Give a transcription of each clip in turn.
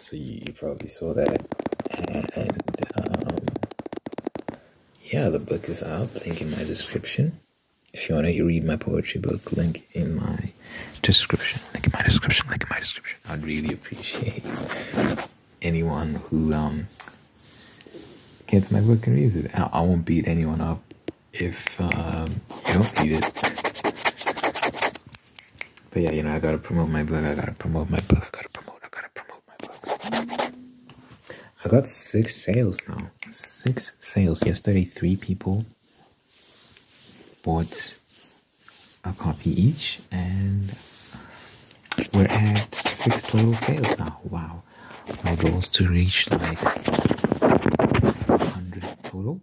So you probably saw that. And yeah, the book is out. Link in my description. If you want to read my poetry book, link in my description. Link in my description. Link in my description. I'd really appreciate anyone who gets my book and reads it. I won't beat anyone up if you don't read it. But yeah, you know, I gotta promote my book. I gotta promote my book. I gotta promote my book. I got 6 sales now. 6 sales. Yesterday, 3 people bought a copy each, and we're at 6 total sales now. Wow. My goal is to reach like 100 total.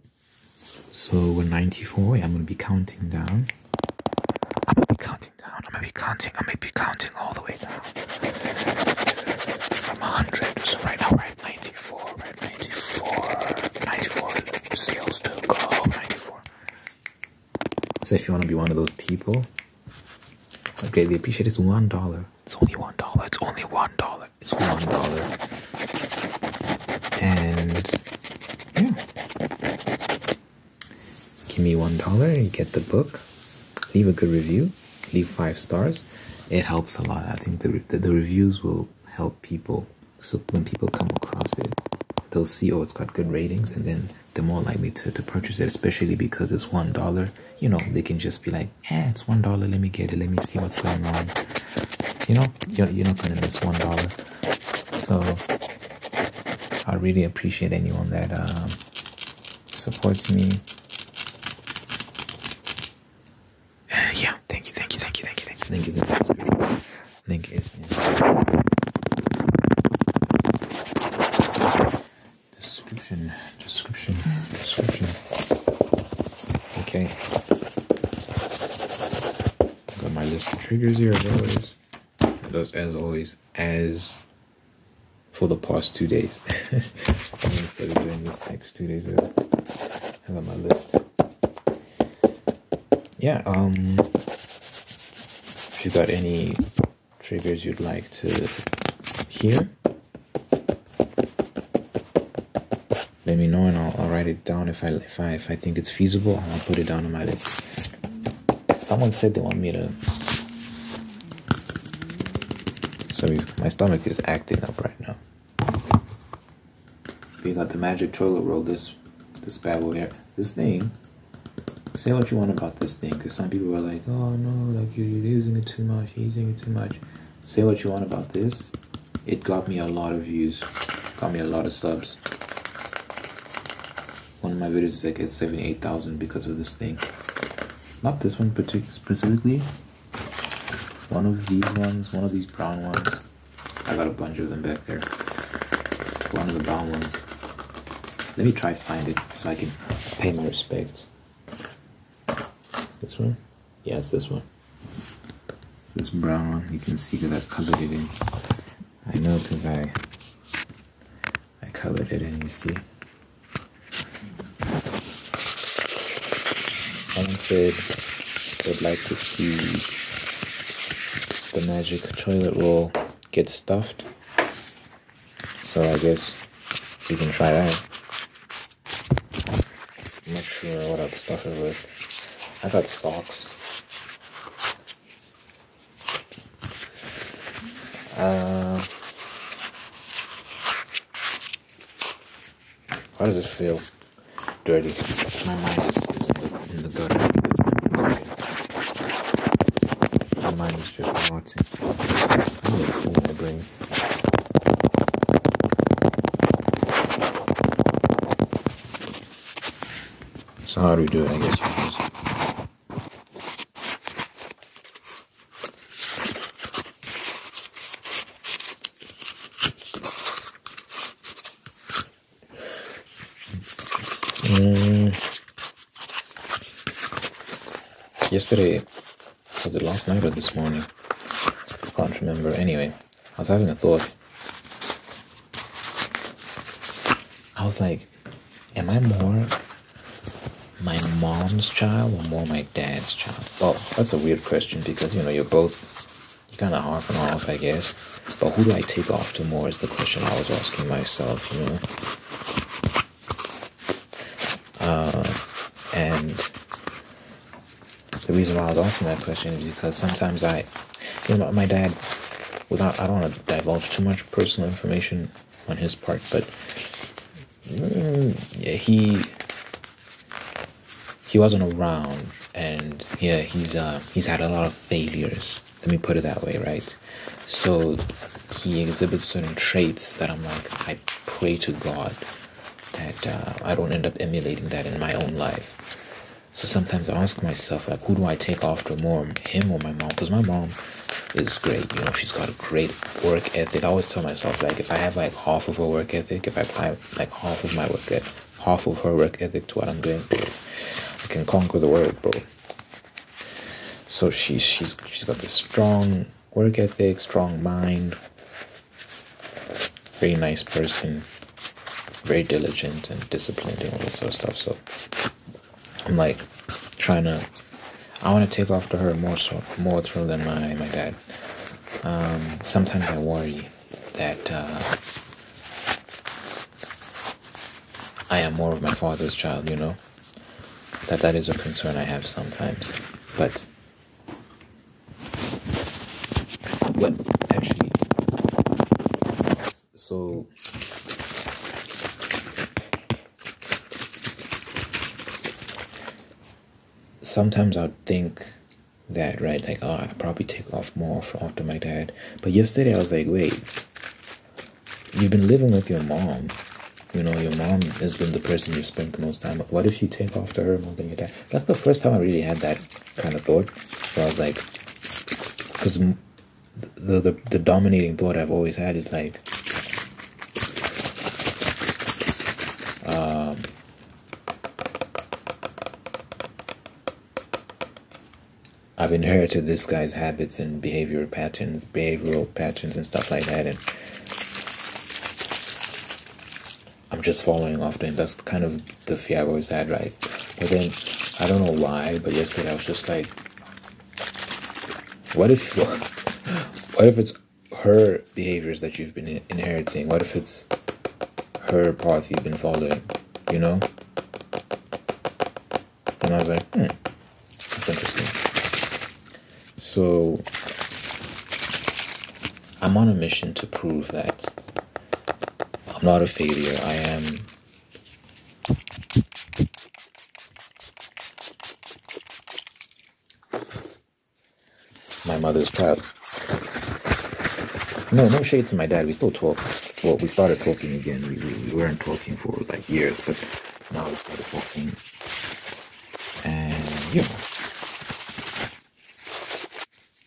So we're 94. I'm gonna be counting down. I'm gonna be counting all the way down from 100. So right now we're at 94. We're at 94 sales to go. 94. So if you want to be one of those people, I greatly appreciate it. It's $1. It's only $1. It's only $1. It's $1. And yeah, give me $1. You get the book. Leave a good review. Leave 5 stars. It helps a lot. I think the reviews will help people. So when people come across it, they'll see, oh, it's got good ratings, and then they're more likely to purchase it, especially because it's $1. You know, they can just be like, it's $1. Let me get it. Let me see what's going on. You know, you're not going to miss $1. So I really appreciate anyone that supports me. Yeah, thank you. Link is in the description. Link is in description. Okay. Got my list of triggers here as always. As for the past 2 days. I started doing this like 2 days ago. I got my list. Yeah, if you got any triggers you'd like to hear, let me know and I'll write it down. If I think it's feasible, I'll put it down on my list. Someone said they want me to. Sorry, my stomach is acting up right now. We got the magic toilet roll. This bad boy here. This thing. Say what you want about this thing, because some people are like, oh no, like you're using it too much, Say what you want about this. It got me a lot of views, got me a lot of subs. One of my videos is like at 78,000 because of this thing. Not this one specifically. One of these ones, one of these brown ones. I got a bunch of them back there. One of the brown ones. Let me try find it so I can pay my respects. This one? Yeah, it's this one. This brown one. You can see that I colored it in. I know because I colored it in, you see. Someone said they'd like to see the magic toilet roll get stuffed. So I guess we can try that. I'm not sure what I'd stuff it with. I got socks. How does it feel? Dirty. My mind is in the gutter. My mind is just rotting. I'm gonna cool my brain. So how do we do it? I guess you can yesterday, was it last night or this morning? I can't remember. Anyway, I was having a thought. I was like, am I more my mom's child or more my dad's child? Well, that's a weird question because, you know, you kind of off and off, I guess. But who do I take after more is the question I was asking myself, you know. And the reason why I was asking that question is because sometimes my dad, I don't want to divulge too much personal information on his part, but yeah, he wasn't around, and yeah, he's had a lot of failures. Let me put it that way, right? So he exhibits certain traits that I'm like, I pray to God that I don't end up emulating that in my own life. So sometimes I ask myself, like, who do I take after more, him or my mom? Because my mom is great, you know, she's got a great work ethic. I always tell myself, like, if I have like half of her work ethic, if I apply like half of her work ethic to what I'm doing, bro, I can conquer the world, bro. So she's got this strong work ethic, strong mind, very nice person, very diligent and disciplined and all this sort of stuff. So I'm like I want to take after her more so than my dad. Sometimes I worry that I am more of my father's child, you know. That is a concern I have sometimes. But what actually, so sometimes I'd think that, right, like, oh, I probably take off more after my dad. But yesterday I was like, wait, you've been living with your mom. You know, your mom has been the person you've spent the most time with. What if you take after her more than your dad? That's the first time I really had that kind of thought. So I was like, because the dominating thought I've always had is like, I've inherited this guy's habits and behavioral patterns and stuff like that, and I'm just following after him. That's kind of the fear I've always had, right? But then I don't know why, but yesterday I was just like, what if it's her behaviors that you've been inheriting? What if it's her path you've been following, you know? And I was like, that's interesting. So I'm on a mission to prove that I'm not a failure. I am my mother's child. No shade to my dad. We still talk. Well, we started talking again. We weren't talking for like years, but now we started talking. And you know,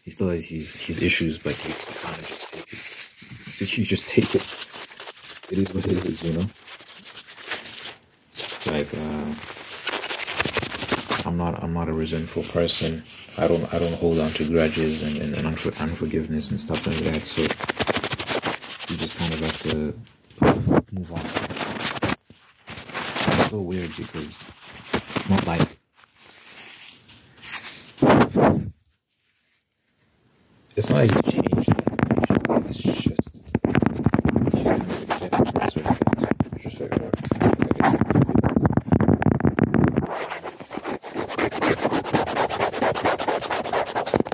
he still has his issues, but you kind of just take it. You just take it. It is what it is, you know. Like I'm not a resentful person. I don't hold on to grudges and unforgiveness and stuff like that. So you just kind of have to move on. It's so weird because it's not like you changed that. It's just kind of accepted. Just figure it out.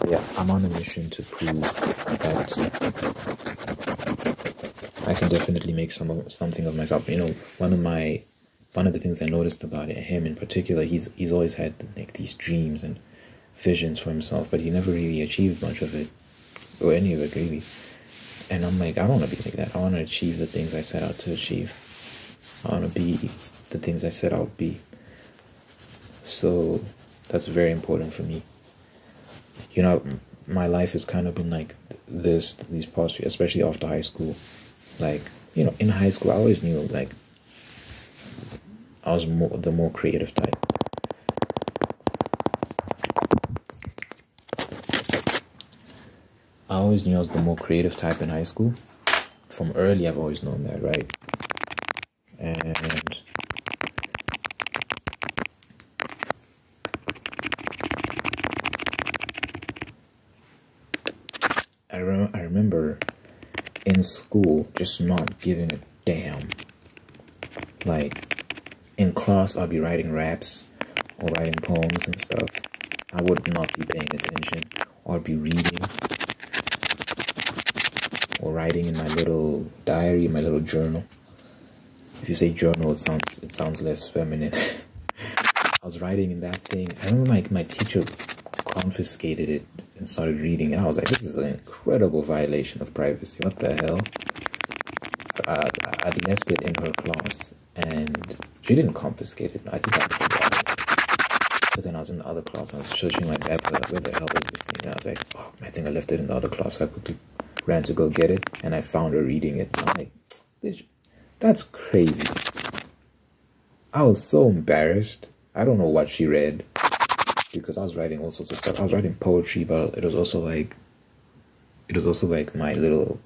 Yeah, I'm on a mission to prove that I can definitely make something of myself. You know, one of the things I noticed about him in particular, he's always had like these dreams and visions for himself, but he never really achieved much of it, or any of it really. And I'm like, I don't want to be like that. I want to achieve the things I set out to achieve. I want to be the things I set out to be. So that's very important for me. You know, my life has kind of been like these past years, especially after high school. Like, you know, in high school, I always knew, like, I was the more creative type. I always knew I was the more creative type in high school. From early, I've always known that, right? And I remember in school just not giving a damn. Like in class, I'll be writing raps or writing poems and stuff. I would not be paying attention, or be reading or writing in my little diary, my little journal. If you say journal, it sounds less feminine. I was writing in that thing. I remember my teacher confiscated it and started reading it. I was like, this is an incredible violation of privacy. What the hell? I'd left it in her class, and she didn't confiscate it. I think I forgot it. So then I was in the other class, and I was searching my bag for like, where the hell is this thing? And I was like, oh, I think I left it in the other class. So I quickly ran to go get it, and I found her reading it. I'm like, bitch, that's crazy. I was so embarrassed. I don't know what she read, because I was writing all sorts of stuff. I was writing poetry, but it was also like my little,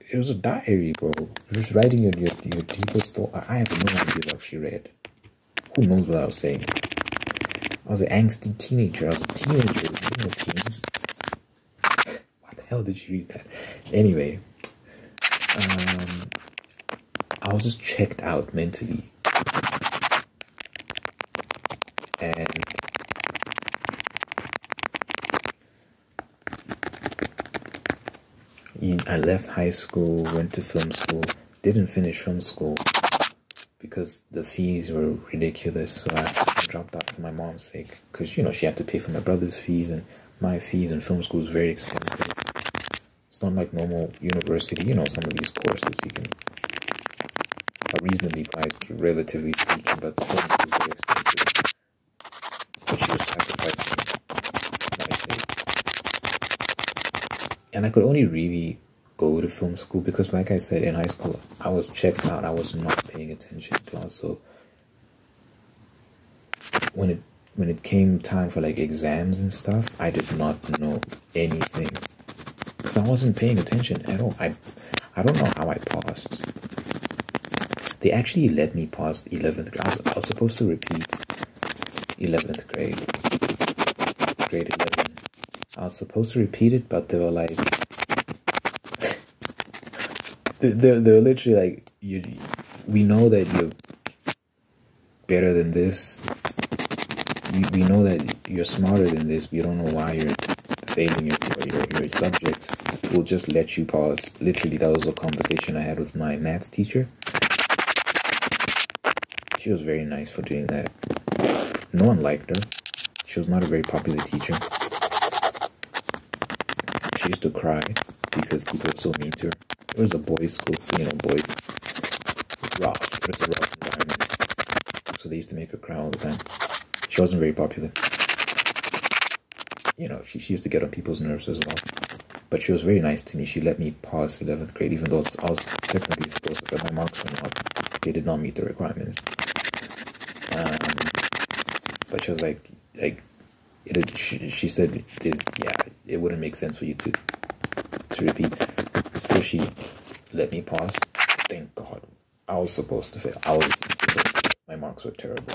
it was a diary, bro. Just writing your deepest thought. I have no idea what she read. Who knows what I was saying? I was an angsty teenager. I was a teenager. You know, teens. What the hell did she read that? Anyway, I was just checked out mentally. And I left high school, went to film school, didn't finish film school because the fees were ridiculous. So I dropped out for my mom's sake, because, you know, she had to pay for my brother's fees and my fees, and film school is very expensive. It's not like normal university. You know, some of these courses you can are reasonably priced, relatively speaking, but the film school is very expensive. But she was sacrificing my sake. And I could only really go to film school because, like I said, in high school, I was checked out. I was not paying attention in class. So when it came time for like exams and stuff, I did not know anything because I wasn't paying attention at all. I don't know how I passed. They actually let me pass 11th grade. I was supposed to repeat 11th grade, grade 11. I was supposed to repeat it, but they were like, they're literally like, we know that you're better than this. We know that you're smarter than this. We don't know why you're failing your subjects. We'll just let you pass. Literally, that was a conversation I had with my maths teacher. She was very nice for doing that. No one liked her. She was not a very popular teacher. She used to cry because people were so mean to her. It was a boys' school, so, you know, boys. Rough. It was a rough environment. So they used to make her cry all the time. She wasn't very popular. You know, she used to get on people's nerves as well. But she was very nice to me. She let me pass 11th grade, even though I was technically supposed to, but my marks were not. They did not meet the requirements. But she was like she said, yeah, it wouldn't make sense for you to repeat. So she let me pass. Thank God. I was supposed to fail. My marks were terrible.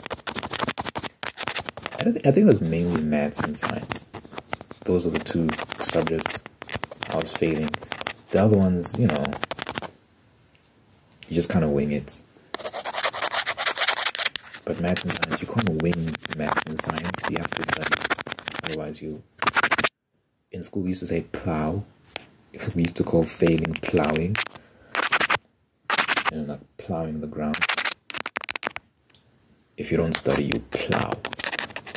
I think it was mainly maths and science. Those are the two subjects I was failing. The other ones, you know, you just kind of wing it. But maths and science, you can't wing maths and science. You have to study. Otherwise, in school, we used to say plow. We used to call failing plowing. And like plowing the ground. If you don't study, you plow.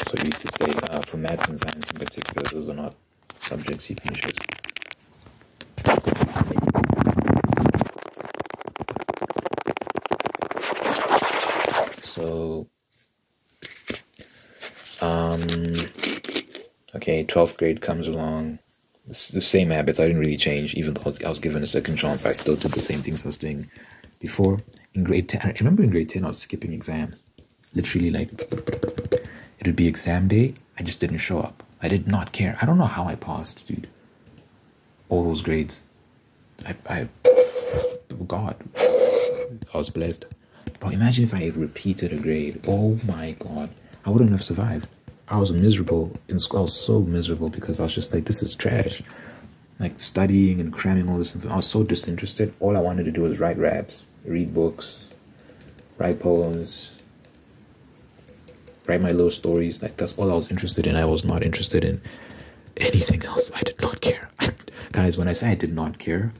So we used to say, for maths and science in particular, those are not subjects you can just. So, okay, 12th grade comes along. It's the same habits. I didn't really change, even though I was given a second chance. I still did the same things I was doing before. In grade 10, I remember in grade 10, I was skipping exams. Literally, like, it would be exam day. I just didn't show up. I did not care. I don't know how I passed, dude. All those grades. God, I was blessed. Bro, imagine if I had repeated a grade. Oh my God, I wouldn't have survived. I was miserable in school. I was so miserable because I was just like, this is trash. like studying and cramming all this information. I was so disinterested. All I wanted to do was write raps, read books, write poems, write my little stories. Like that's all I was interested in. I was not interested in anything else. I did not care. Guys, when I say I did not care,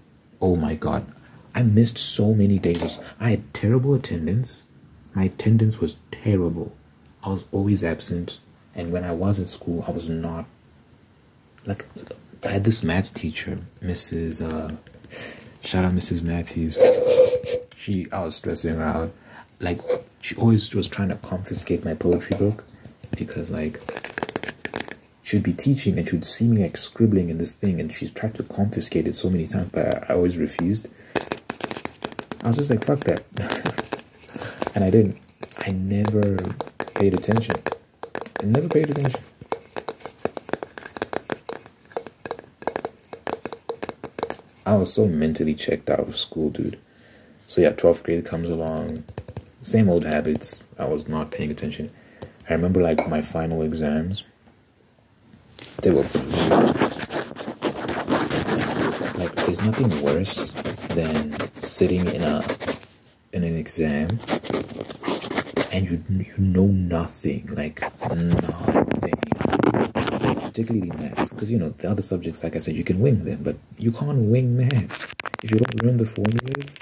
oh my god, I missed so many days. I had terrible attendance. My attendance was terrible. I was always absent. And when I was at school, I was not, like, I had this maths teacher, Mrs. Shout out Mrs. Matthews. I was stressing her out. Like, she always was trying to confiscate my poetry book because, like, she'd be teaching and she'd see me, like, scribbling in this thing, and she's tried to confiscate it so many times, but I always refused. I was just like, fuck that. And I didn't. I never paid attention. I never paid attention. I was so mentally checked out of school, dude. So yeah, 12th grade comes along. Same old habits. I was not paying attention. I remember, like, my final exams. They were like, there's nothing worse than sitting in an exam and you know nothing, like nothing, particularly maths, because you know the other subjects, like I said, you can wing them, but you can't wing maths if you don't learn the formulas.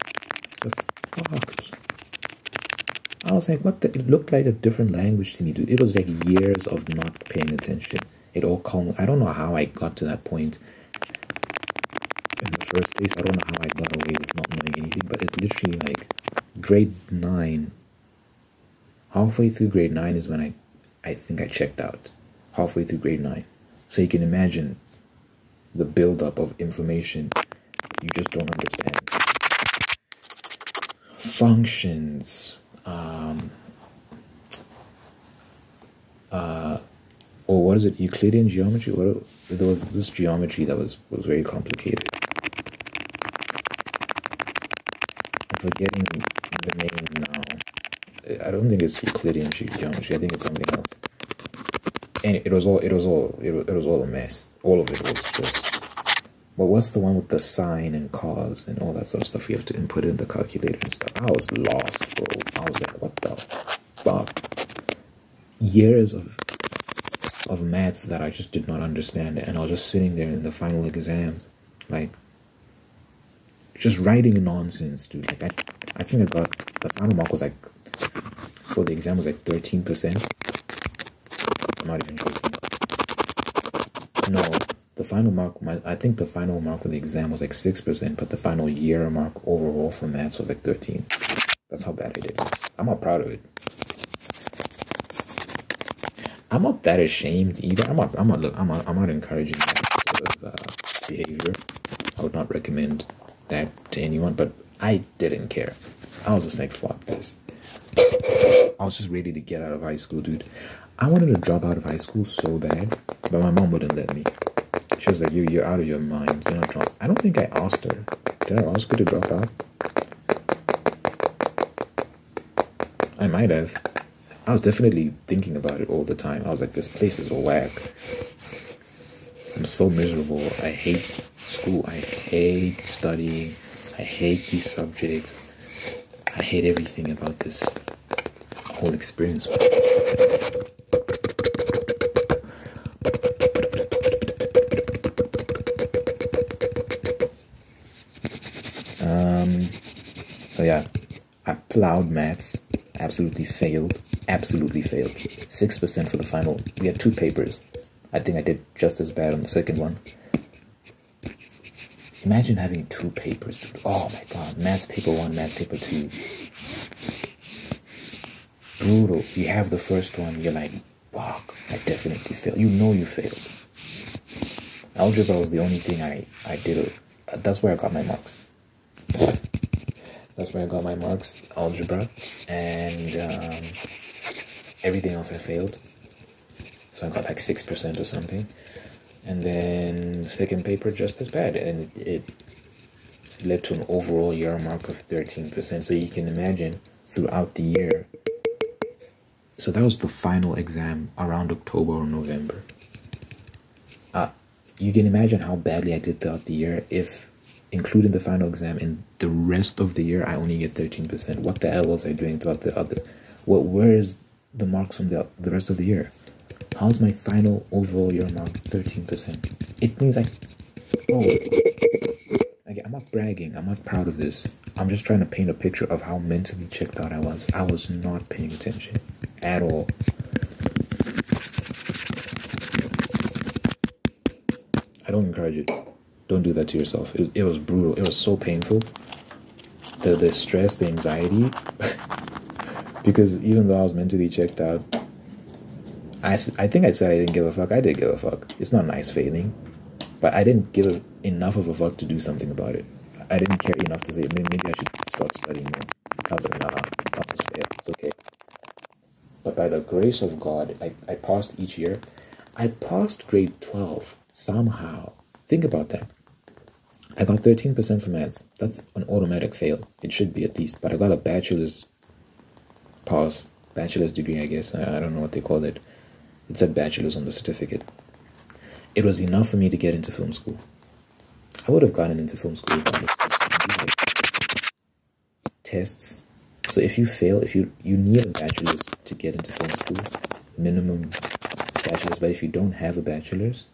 The fuck. I was like, what the, it looked like a different language to me, dude. It was like years of not paying attention. It all calm. I don't know how I got to that point in the first place. I don't know how I got away with not knowing anything, but it's literally like grade 9. Halfway through grade 9 is when I think I checked out. Halfway through grade 9. So you can imagine the buildup of information you just don't understand. Functions. Or what is it? Euclidean geometry? There was this geometry that was very complicated. I'm forgetting the name now. I don't think it's Euclidean geometry. I think it's something else. And it was all a mess. All of it was just. But what's the one with the sine and cos and all that sort of stuff you have to input in the calculator and stuff? I was lost, bro. I was like, what the fuck? Years of maths that I just did not understand, and I was just sitting there in the final exams, like, just writing nonsense, dude. Like, I think I got, the final mark was like, for the exam was like 13%. I'm not even joking. No, the final mark, I think the final mark of the exam was like 6%, but the final year mark overall for maths was like 13. That's how bad I did. I'm not proud of it. I'm not that ashamed either. I'm not encouraging that sort of behavior. I would not recommend that to anyone, but I didn't care. I was just like, fuck this. I was just ready to get out of high school, dude. I wanted to drop out of high school so bad, but my mom wouldn't let me. She was like, you're out of your mind. You're not drop. I don't think I asked her. Did I ask her to drop out? I might have. I was definitely thinking about it all the time. I was like, this place is whack. I'm so miserable. I hate school. I hate studying. I hate these subjects. I hate everything about this whole experience. So yeah, I plowed maths. Absolutely failed. Absolutely failed. 6% for the final. We had 2 papers. I think I did just as bad on the second one. Imagine having 2 papers, dude. Oh my god. Maths paper 1, maths paper 2. Brutal. You have the first one, you're like, fuck, I definitely failed. You know you failed. Algebra was the only thing I did. That's where I got my marks. That's where I got my marks, algebra, and everything else I failed. So I got like 6% or something. And then the second paper just as bad, and it led to an overall year mark of 13%. So you can imagine throughout the year. So that was the final exam around October or November. you can imagine how badly I did throughout the year if, including the final exam, in the rest of the year I only get 13%. What the hell was I doing throughout the other? Where is the marks from the rest of the year? How's my final overall year mark 13%? It means I'm not bragging. I'm not proud of this. I'm just trying to paint a picture of how mentally checked out I was. I was not paying attention at all. I don't encourage it. Don't do that to yourself. It was brutal. It was so painful. The stress, the anxiety. Because even though I was mentally checked out, I think I said I didn't give a fuck. I did give a fuck. It's not nice failing. But I didn't give enough of a fuck to do something about it. I didn't care enough to say, maybe I should start studying more. I was like, nah, I'll just fail. It's okay. But by the grace of God, I passed each year. I passed grade 12 somehow. Think about that. I got 13% for maths. That's an automatic fail. It should be at least. But I got a bachelor's pass. Bachelor's degree, I guess. I don't know what they call it. It said bachelor's on the certificate. It was enough for me to get into film school. I would have gotten into film school regardless. Tests. So if you fail, if you need a bachelor's to get into film school, minimum bachelor's. But if you don't have a bachelor's,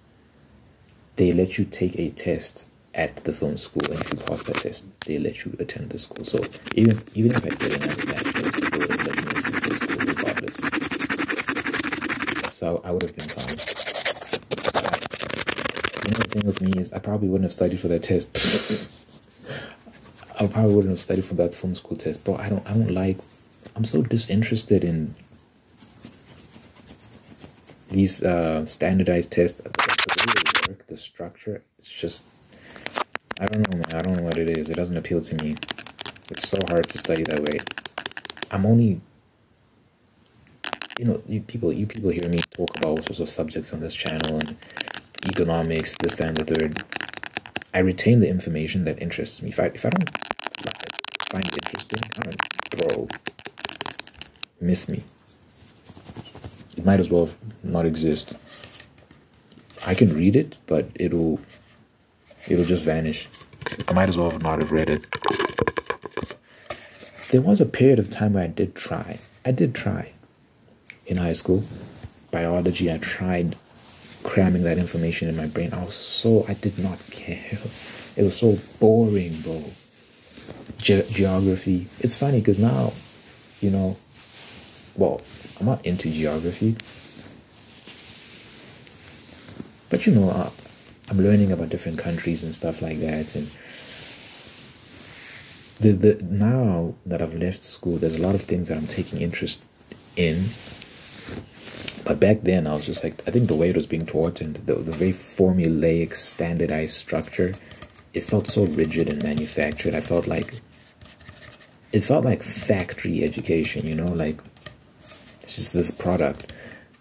they let you take a test at the film school, and if you pass that test, they let you attend the school. So even if I didn't have a bachelor's, they would have let me into film school regardless. So I would have been fine. The thing with me is I probably wouldn't have studied for that test. I probably wouldn't have studied for that film school test, bro. I'm so disinterested in these standardized tests. The way they work, the structure, it's just, I don't know, man. I don't know what it is. It doesn't appeal to me. It's so hard to study that way. I'm only, you people hear me talk about all sorts of subjects on this channel and economics, this and the third. I retain the information that interests me. If I don't find it interesting, bro, miss me. It might as well not exist. I can read it, but it'll just vanish. I might as well not have read it. There was a period of time where I did try. In high school. Biology, I tried cramming that information in my brain. I did not care. It was so boring, bro. Geography. It's funny because now, well, I'm not into geography, but I'm learning about different countries and stuff like that. And now that I've left school, there's a lot of things that I'm taking interest in. But back then, I was just like, I think the way it was being taught and the very formulaic, standardized structure, it felt so rigid and manufactured. It felt like factory education, like it's just this product.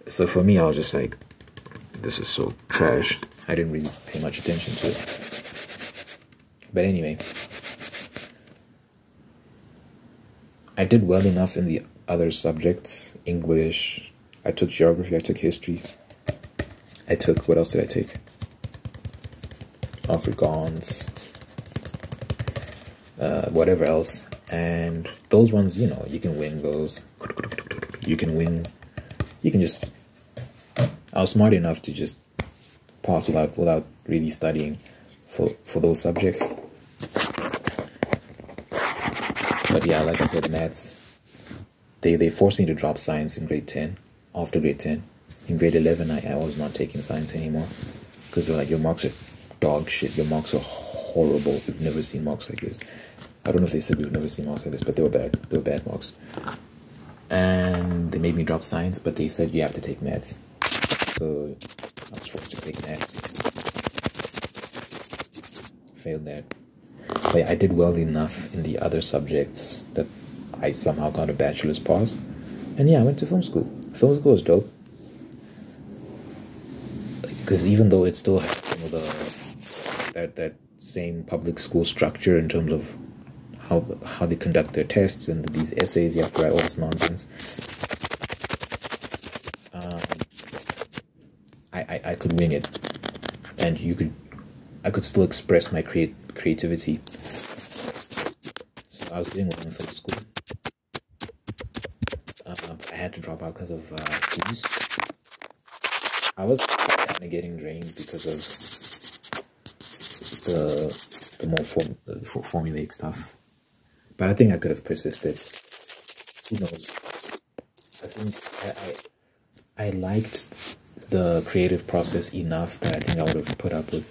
So for me, I was just like, this is so trash. I didn't really pay much attention to it. But anyway, I did well enough in the other subjects. English, I took geography, I took history. What else did I take? Afrikaans, whatever else. And those ones, you can wing those. You can just, I was smart enough to just pass without really studying for those subjects. But yeah, like I said, maths, they forced me to drop science in grade 10. After grade 10, in grade 11, I was not taking science anymore because they're like, your marks are dog shit. Your marks are horrible. We've never seen marks like this. I don't know if they said we've never seen marks like this, but they were bad. They were bad marks. And they made me drop science, but they said you have to take maths. So I was forced to take maths. Failed that. But yeah, I did well enough in the other subjects that I somehow got a bachelor's pass. And yeah, I went to film school. Film school was dope. Because even though it still had some of that same public school structure in terms of how they conduct their tests and these essays, you have to write all this nonsense. I could wing it. and I could still express my creativity. So I was doing well in film school. I had to drop out because of fees. I was kind of getting drained because of the more formulaic stuff, but I think I could have persisted. Who knows? I think I liked the creative process enough that I think I would have put up with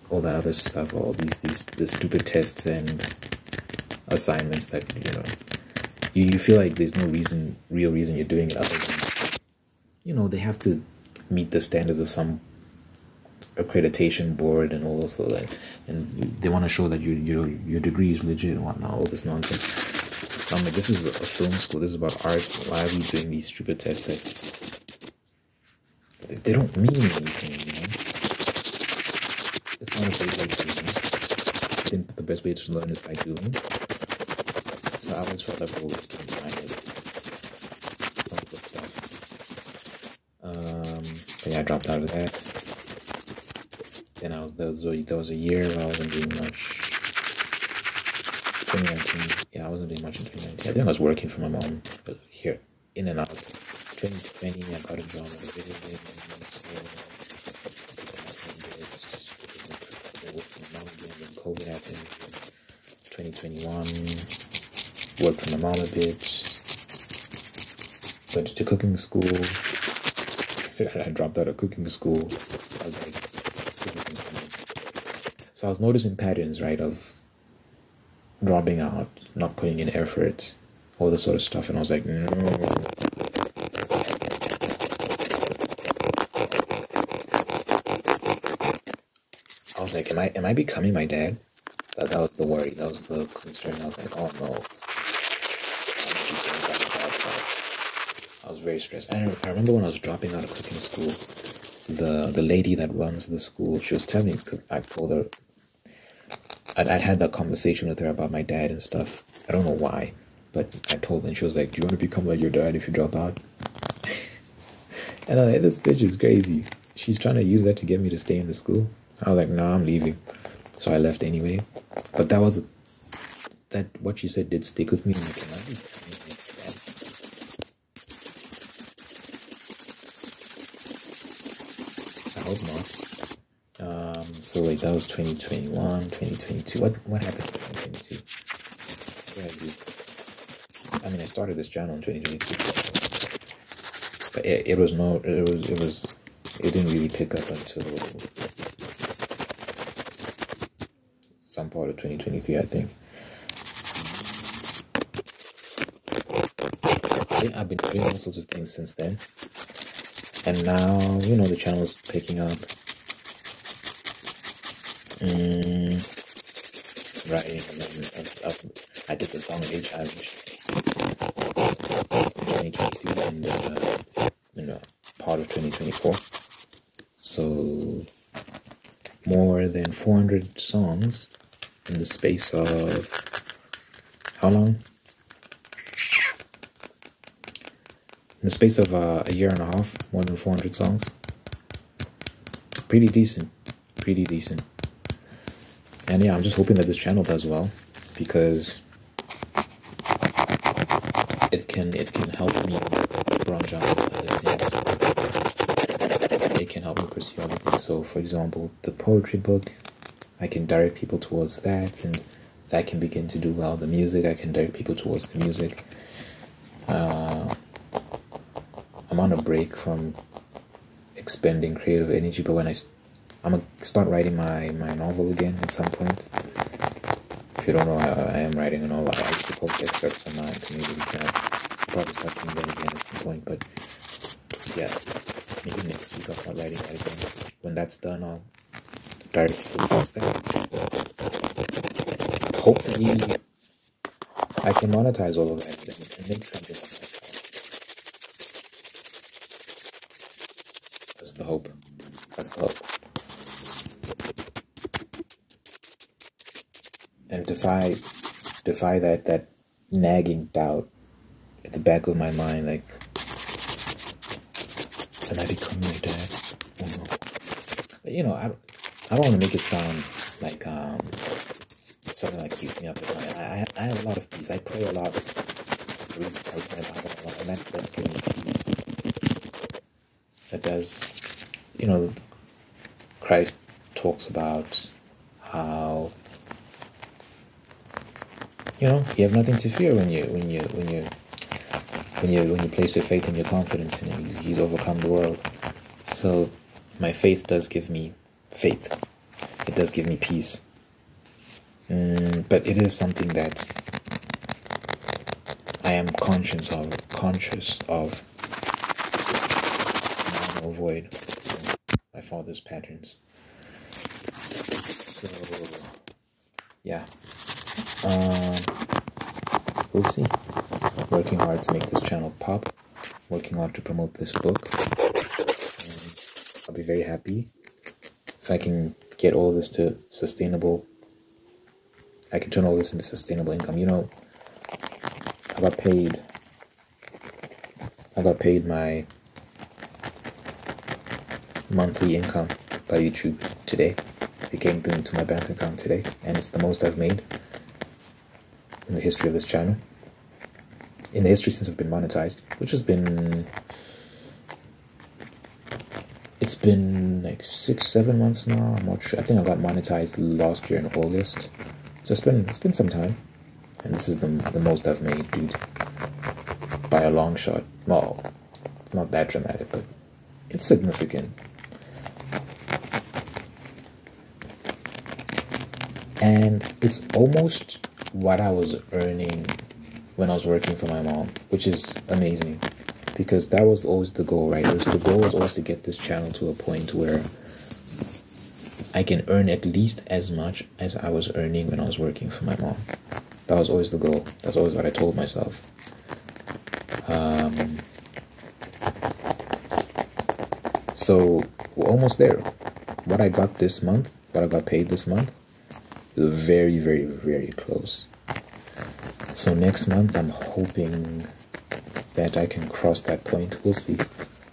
all that other stuff, all the stupid tests and assignments that, you know, you feel like there's no real reason you're doing it other than, you know, they have to meet the standards of some accreditation board and all those things, and they want to show that your degree is legit and whatnot, all this nonsense. I'm like, this is a film school, this is about art. Why are we doing these stupid tests that they don't mean anything, you know? It's not a great way to learn. I think the best way to learn is by doing. So I always felt like we're wasting time with some good stuff. But yeah, I dropped out of that. Then there was a year where I wasn't doing much. 2019, yeah, I wasn't doing much in 2019. I think I was working for my mom, but here, in and out. 2020, I got a job at a video game. COVID happened. 2021, worked for my mom a bit. Went to cooking school. I dropped out of cooking school. I was like, so I was noticing patterns, right, of dropping out, not putting in effort, all this sort of stuff, and I was like, no. I was like, am I becoming my dad? That was the worry, that was the concern. I was like, oh no. I was very stressed. I remember when I was dropping out of cooking school, the lady that runs the school, she was telling me, because I told her, I'd had that conversation with her about my dad and stuff. I don't know why, but I told her, and she was like, do you want to become like your dad if you drop out? And I'm like, this bitch is crazy. She's trying to use that to get me to stay in the school. I was like, nah, I'm leaving. So I left anyway. But what she said did stick with me. I'm like, can I be becoming like that? I hope not. So like that was 2021, 2022. What happened in 2022? What did I do? I mean, I started this channel in 2022, but it didn't really pick up until some part of 2023, I think. I've been doing all sorts of things since then, and now, you know, the channel's picking up. Right, and then I did the song Age Challenge in 2023 and part of 2024. So more than 400 songs in the space of how long? In the space of a year and a half, more than 400 songs. Pretty decent. Pretty decent. And yeah, I'm just hoping that this channel does well, because it can help me branch out into other things. It can help me pursue other things. So for example, the poetry book, I can direct people towards that, and that can begin to do well. The music, I can direct people towards the music. I'm on a break from expending creative energy, but when I'm gonna start writing my novel again at some point. If you don't know, I am writing a novel. I actually post excerpts on my community tab. Probably start doing that again at some point, but yeah, maybe next week I'll start writing that again. When that's done, I'll directly post that. Hopefully, I can monetize all of that and make something of myself. That's the hope. That's the hope. And defy that nagging doubt at the back of my mind, like, am I becoming my dad? Oh no. But you know, I don't want to make it sound like something that keeps me up at night. I have a lot of peace. I pray a lot. I read my Bible a lot, and that does give me peace. That does, you know, Christ talks about how, you know, you have nothing to fear when you place your faith and your confidence in him. He's overcome the world. So my faith does give me faith. It does give me peace. But it is something that I am conscious of. I want to avoid my father's patterns. So yeah, we'll see. Working hard to make this channel pop. Working hard to promote this book. I'll be very happy if I can get all this to sustainable. I can turn all this into sustainable income. You know, I got paid my monthly income by YouTube today. It came through into my bank account today, and it's the most I've made in the history of this channel. In the history since I've been monetized, which has been, it's been like 6-7 months now. I'm not sure. I think I got monetized last year in August, so it's been some time, and this is the most I've made, dude, by a long shot. Well, not that dramatic, but it's significant. And it's almost what I was earning when I was working for my mom, which is amazing, because that was always the goal, right? The goal was always to get this channel to a point where I can earn at least as much as I was earning when I was working for my mom. That was always the goal. That's always what I told myself. So we're almost there. What I got this month, what I got paid this month, is very, very, very close. So next month, I'm hoping that I can cross that point. We'll see.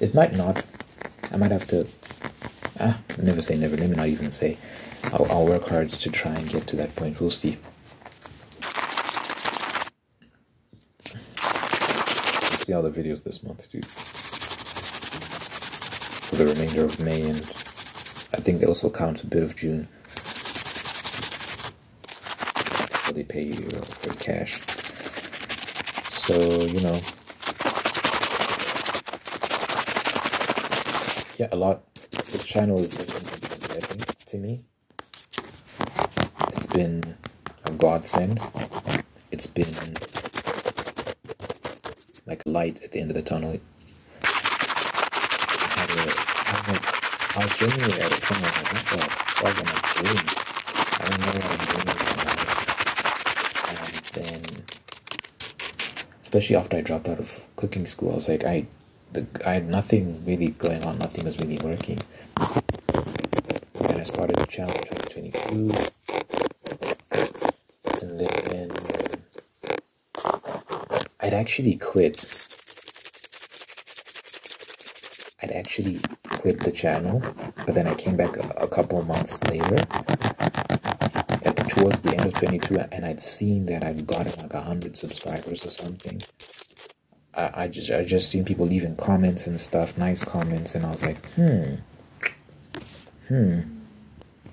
It might not. I might have to. Never say never. Let me not even say. I'll work hard to try and get to that point. We'll see. Let's see all the videos this month, dude. For the remainder of May, and I think they also count a bit of June. They pay you for cash. So, you know, yeah, a lot. This channel is to me. It's been a godsend. It's been like a light at the end of the tunnel. I was genuinely at a point where I was like, what the fuck am I doing? I don't know what I'm doing with my life. And then, especially after I dropped out of cooking school, I was like, I had nothing really going on, nothing was really working. And I started the channel in 2022, and then I'd actually quit the channel, but then I came back a couple months later, towards the end of 22, and I'd seen that I'd gotten like 100 subscribers or something. I just seen people leaving comments and stuff, nice comments, and I was like,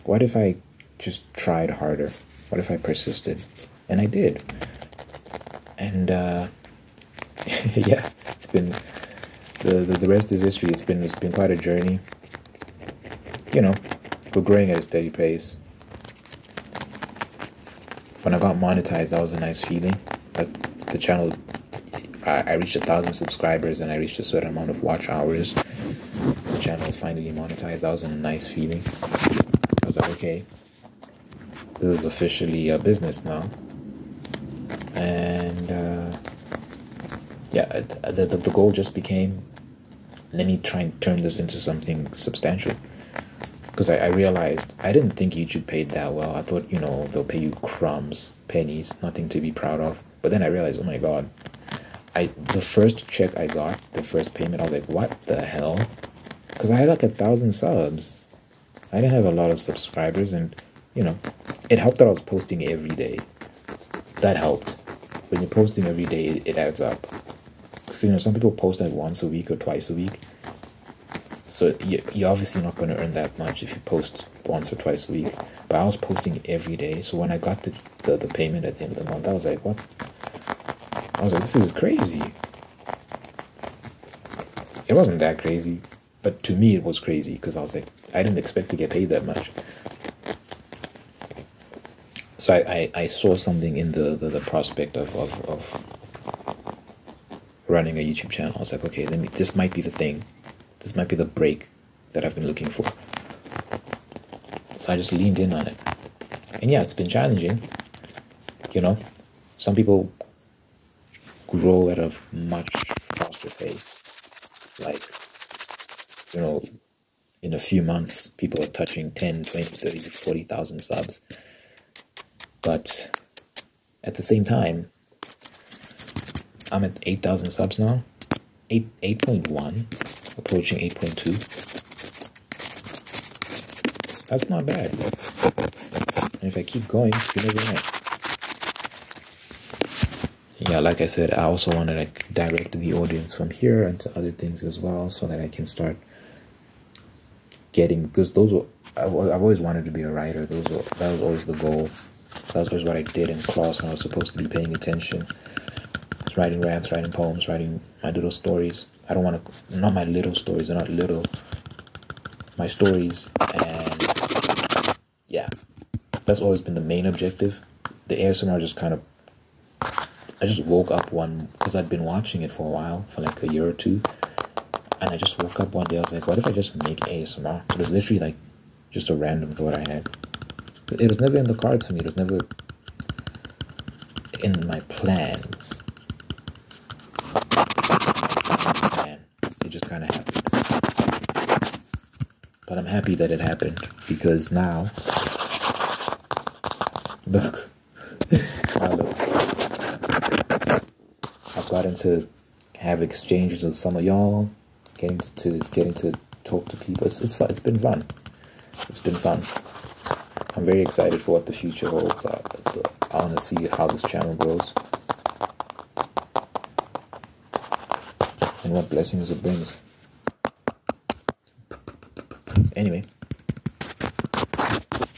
what if I just tried harder? What if I persisted? And I did. And yeah, it's been the rest is history. It's been quite a journey. You know, we're growing at a steady pace. When I got monetized, that was a nice feeling. Like the channel, I reached 1,000 subscribers and I reached a certain amount of watch hours. The channel finally monetized. That was a nice feeling. I was like, okay, this is officially a business now. And yeah, the goal just became, let me try and turn this into something substantial. Because I realized, I didn't think YouTube paid that well. I thought, you know, they'll pay you crumbs, pennies, nothing to be proud of. But then I realized, oh my God, the first check I got, the first payment, I was like, what the hell? Because I had like 1,000 subs. I didn't have a lot of subscribers, and you know, it helped that I was posting every day. That helped. When you're posting every day, it adds up. You know, some people post like once a week or twice a week. So you're obviously not going to earn that much if you post once or twice a week. But I was posting every day. So when I got the payment at the end of the month, I was like, what? I was like, this is crazy. It wasn't that crazy. But to me, it was crazy because I was like, I didn't expect to get paid that much. So I saw something in the prospect of running a YouTube channel. I was like, okay, this might be the thing. This might be the break that I've been looking for. So I just leaned in on it. And yeah, it's been challenging. You know, some people grow at a much faster pace. Like, you know, in a few months, people are touching 10, 20, 30, 40,000 subs. But at the same time, I'm at 8,000 subs now. 8.1, approaching 8.2. That's not bad. And if I keep going, you never know. Yeah, like I said, I also want to like direct the audience from here into other things as well, so that I can start getting, because I've always wanted to be a writer. That was always the goal. That was always what I did in class when I was supposed to be paying attention. Just writing raps, writing poems, writing my little stories. I don't want to, not my little stories, they're not little. My stories, and yeah, that's always been the main objective. The ASMR just kind of, I just woke up because I'd been watching it for a while, for like a year or two. And I just woke up one day, I was like, what if I just make ASMR? It was literally like just a random thought I had. It was never in the cards for me. It was never in my plan. It just kind of happened. But I'm happy that it happened, because now, look, I've gotten to have exchanges with some of y'all, getting to talk to people. It's fun. It's been fun. It's been fun. I'm very excited for what the future holds. I want to see how this channel grows and what blessings it brings. Anyway,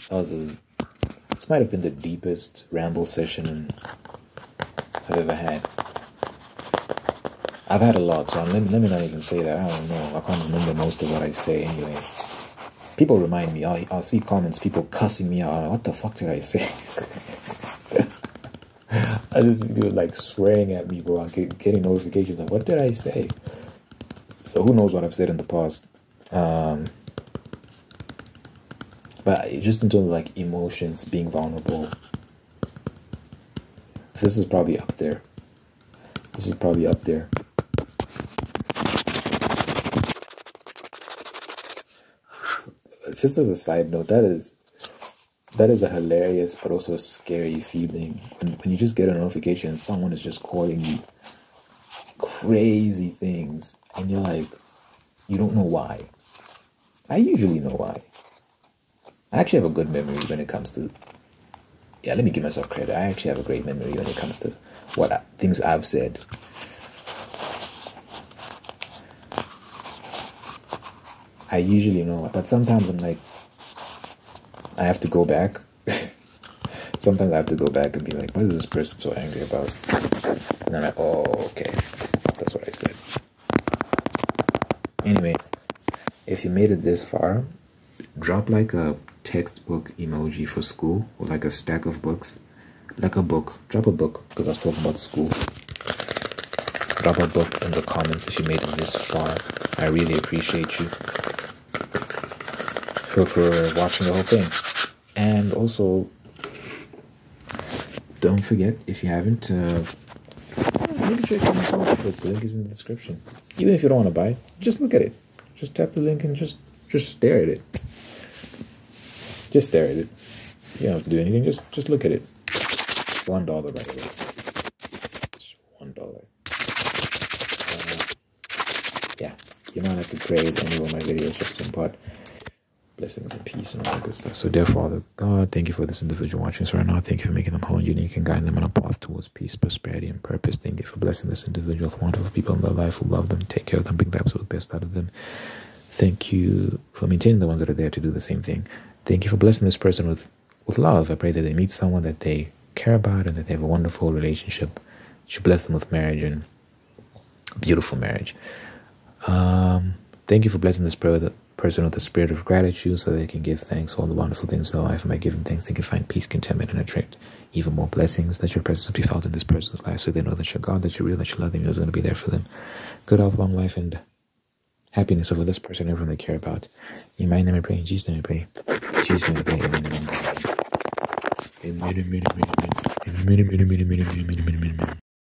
this might have been the deepest ramble session I've ever had. I've had a lot, so let me not even say that. I don't know. I can't remember most of what I say anyway. People remind me. I'll see comments, people cussing me out. What the fuck did I say? I just feel like swearing at me, bro. I'm getting notifications of what did I say? So who knows what I've said in the past. But just in terms of like emotions, being vulnerable, this is probably up there. This is probably up there. Just as a side note, that is a hilarious but also scary feeling when you just get a notification and someone is just calling you crazy things and you're like, you don't know why. I usually know why. I actually have a good memory when it comes to, yeah, let me give myself credit. I actually have a great memory when it comes to things I've said. I usually know, but sometimes I'm like, I have to go back. Sometimes I have to go back and be like, what is this person so angry about? And I'm like, oh, okay, that's what I said. Anyway, if you made it this far, drop like a textbook emoji for school, or like a stack of books, like a book. Drop a book, because I was talking about school. Drop a book in the comments if you made it this far. I really appreciate you for watching the whole thing. And also, don't forget, if you haven't, maybe check out my comic book. The link is in the description. Even if you don't want to buy it, just look at it. Just tap the link and just stare at it. Just stare at it. You don't have to do anything. Just look at it. $1, by the way. It's $1. Yeah, you don't have to grade any of my videos, just in part. blessings and peace and all that good stuff. So dear Father God, thank you for this individual watching us right now. Thank you for making them whole and unique and guiding them on a path towards peace, prosperity, and purpose. Thank you for blessing this individual with wonderful people in their life who love them, take care of them, bring the absolute best out of them. Thank you for maintaining the ones that are there to do the same thing. Thank you for blessing this person with love. I pray that they meet someone that they care about and that they have a wonderful relationship. You bless them with marriage and a beautiful marriage. Thank you for blessing this person with the spirit of gratitude so they can give thanks for all the wonderful things in their life. And by giving thanks, they can find peace, contentment, and attract even more blessings. That your presence will be felt in this person's life so they know that you're God, that you're real, that you love them, you're going to be there for them. Good health, long life, and happiness over this person and everyone they care about. In my name I pray, in Jesus' name I pray. In Jesus' name I pray. Amen. Amen. Amen. Amen. Amen. Amen. Amen. Amen. Amen. Amen. Amen. Amen.